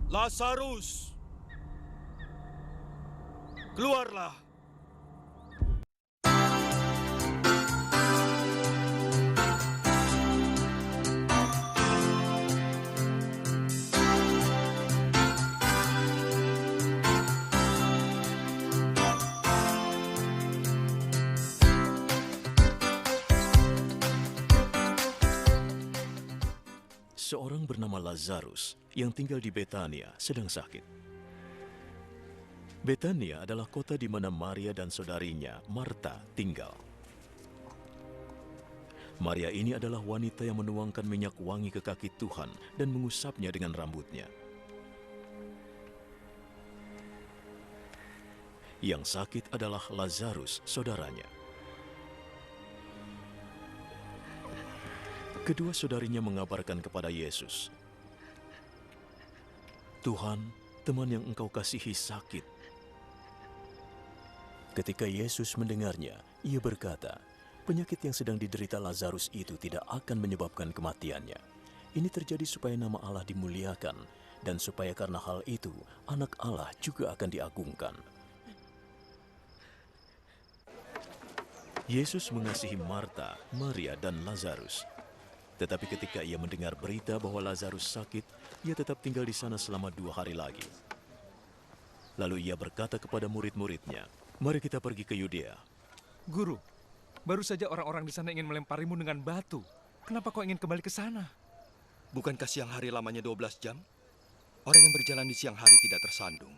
Lazarus, keluarlah. Seorang bernama Lazarus yang tinggal di Betania sedang sakit. Betania adalah kota di mana Maria dan saudarinya, Marta, tinggal. Maria ini adalah wanita yang menuangkan minyak wangi ke kaki Tuhan dan mengusapnya dengan rambutnya. Yang sakit adalah Lazarus, saudaranya. Kedua saudarinya mengabarkan kepada Yesus, "Tuhan, teman yang engkau kasihi sakit." Ketika Yesus mendengarnya, ia berkata, penyakit yang sedang diderita Lazarus itu tidak akan menyebabkan kematiannya. Ini terjadi supaya nama Allah dimuliakan, dan supaya karena hal itu, anak Allah juga akan diagungkan. Yesus mengasihi Marta, Maria, dan Lazarus. Tetapi ketika ia mendengar berita bahwa Lazarus sakit, ia tetap tinggal di sana selama 2 hari lagi. Lalu ia berkata kepada murid-muridnya, "Mari kita pergi ke Yudea." Guru, baru saja orang-orang di sana ingin melemparimu dengan batu. Kenapa kau ingin kembali ke sana? Bukankah siang hari lamanya 12 jam? Orang yang berjalan di siang hari tidak tersandung,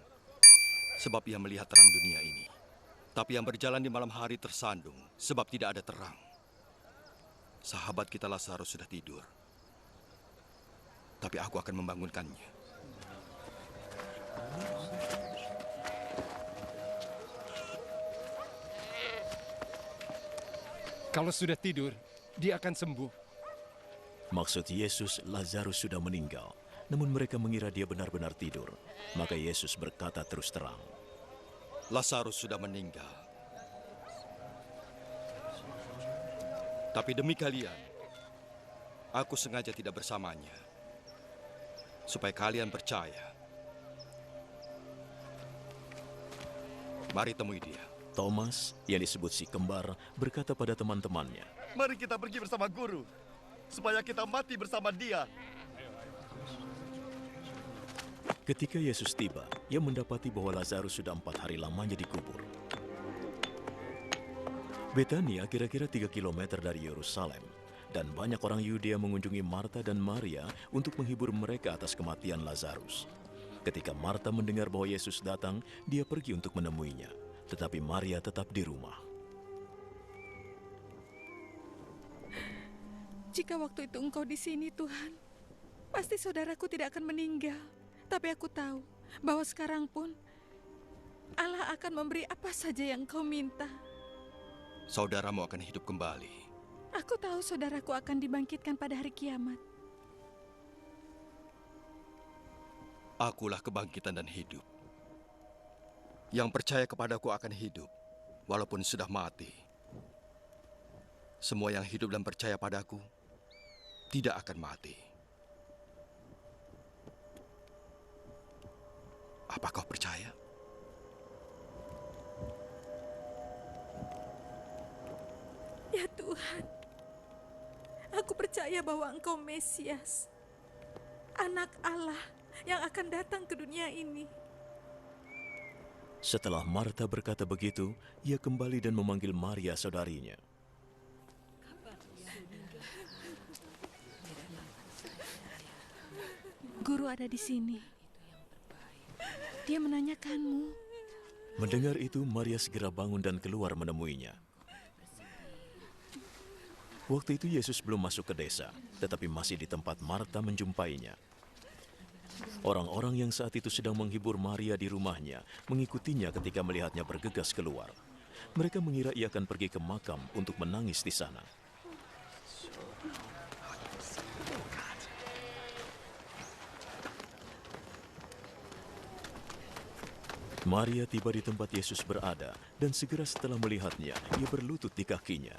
sebab ia melihat terang dunia ini. Tapi yang berjalan di malam hari tersandung, sebab tidak ada terang. Sahabat kita Lazarus sudah tidur, tapi aku akan membangunkannya. Kalau sudah tidur, dia akan sembuh. Maksud Yesus, Lazarus sudah meninggal, namun mereka mengira dia benar-benar tidur. Maka Yesus berkata terus terang, Lazarus sudah meninggal. Tapi demi kalian, aku sengaja tidak bersamanya, supaya kalian percaya. Mari temui dia. Thomas, yang disebut si kembar, berkata pada teman-temannya, Mari kita pergi bersama guru, supaya kita mati bersama dia. Ketika Yesus tiba, ia mendapati bahwa Lazarus sudah 4 hari lamanya dikubur. Betania kira-kira 3 kilometer dari Yerusalem, dan banyak orang Yudea mengunjungi Marta dan Maria untuk menghibur mereka atas kematian Lazarus. Ketika Marta mendengar bahwa Yesus datang, dia pergi untuk menemuinya, tetapi Maria tetap di rumah. Jika waktu itu Engkau di sini, Tuhan, pasti saudaraku tidak akan meninggal. Tapi aku tahu bahwa sekarang pun Allah akan memberi apa saja yang Engkau minta. Saudaramu akan hidup kembali. Aku tahu saudaraku akan dibangkitkan pada hari kiamat. Akulah kebangkitan dan hidup. Yang percaya kepadaku akan hidup, walaupun sudah mati. Semua yang hidup dan percaya padaku tidak akan mati. Apa kau percaya? Ya Tuhan, aku percaya bahwa Engkau Mesias, Anak Allah yang akan datang ke dunia ini. Setelah Marta berkata begitu, ia kembali dan memanggil Maria saudarinya. Guru ada di sini. Dia menanyakanmu. Mendengar itu, Maria segera bangun dan keluar menemuinya. Waktu itu Yesus belum masuk ke desa, tetapi masih di tempat Marta menjumpainya. Orang-orang yang saat itu sedang menghibur Maria di rumahnya mengikutinya ketika melihatnya bergegas keluar. Mereka mengira ia akan pergi ke makam untuk menangis di sana. Maria tiba di tempat Yesus berada, dan segera setelah melihatnya, ia berlutut di kakinya.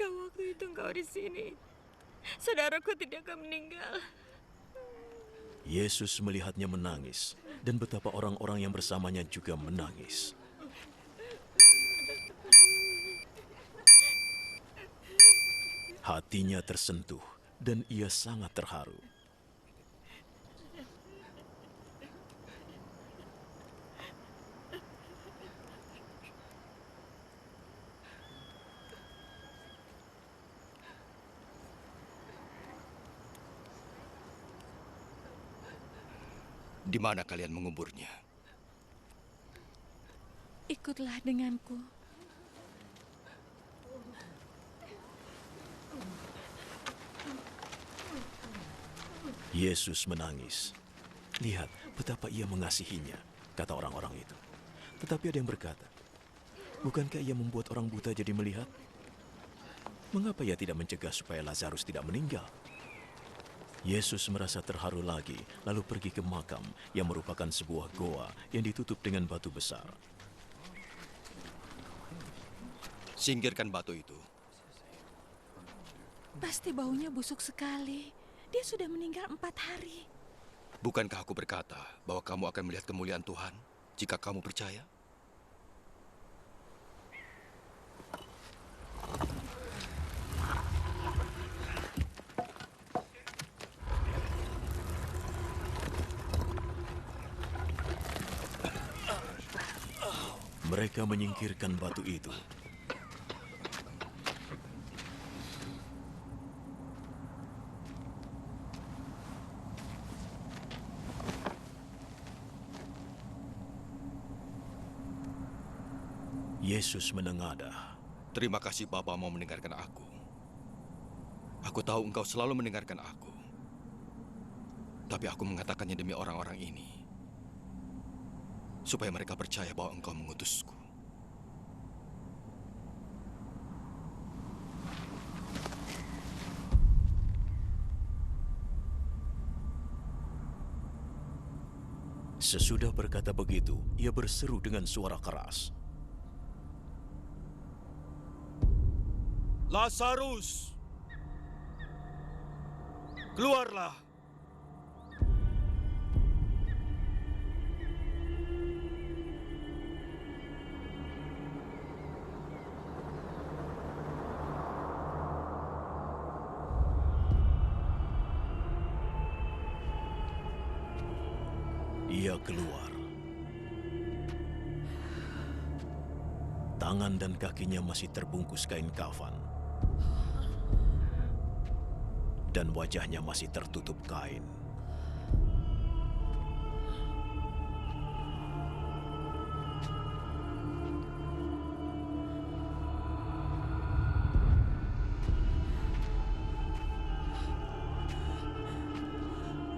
jika waktu itu engkau di sini, saudaraku tidak akan meninggal. Yesus melihatnya menangis, dan betapa orang-orang yang bersamanya juga menangis. Hatinya tersentuh, dan ia sangat terharu. Di mana kalian menguburnya? Ikutlah denganku. Yesus menangis. Lihat betapa ia mengasihinya, kata orang-orang itu. Tetapi ada yang berkata, bukankah ia membuat orang buta jadi melihat? Mengapa ia tidak mencegah supaya Lazarus tidak meninggal? Yesus merasa terharu lagi, lalu pergi ke makam yang merupakan sebuah goa yang ditutup dengan batu besar. Singkirkan batu itu. Pasti baunya busuk sekali. Dia sudah meninggal 4 hari. Bukankah aku berkata bahwa kamu akan melihat kemuliaan Tuhan jika kamu percaya? Mereka menyingkirkan batu itu. Yesus menengadah. Terima kasih Bapa mau mendengarkan aku. Aku tahu engkau selalu mendengarkan aku. Tapi aku mengatakannya demi orang-orang ini. Supaya mereka percaya bahwa engkau mengutusku. Sesudah berkata begitu, ia berseru dengan suara keras. Lazarus, keluarlah. Ia keluar. Tangan dan kakinya masih terbungkus kain kafan. Dan wajahnya masih tertutup kain.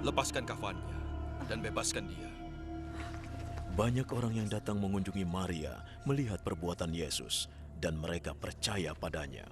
Lepaskan kafannya dan bebaskan dia. Banyak orang yang datang mengunjungi Maria melihat perbuatan Yesus, dan mereka percaya padanya.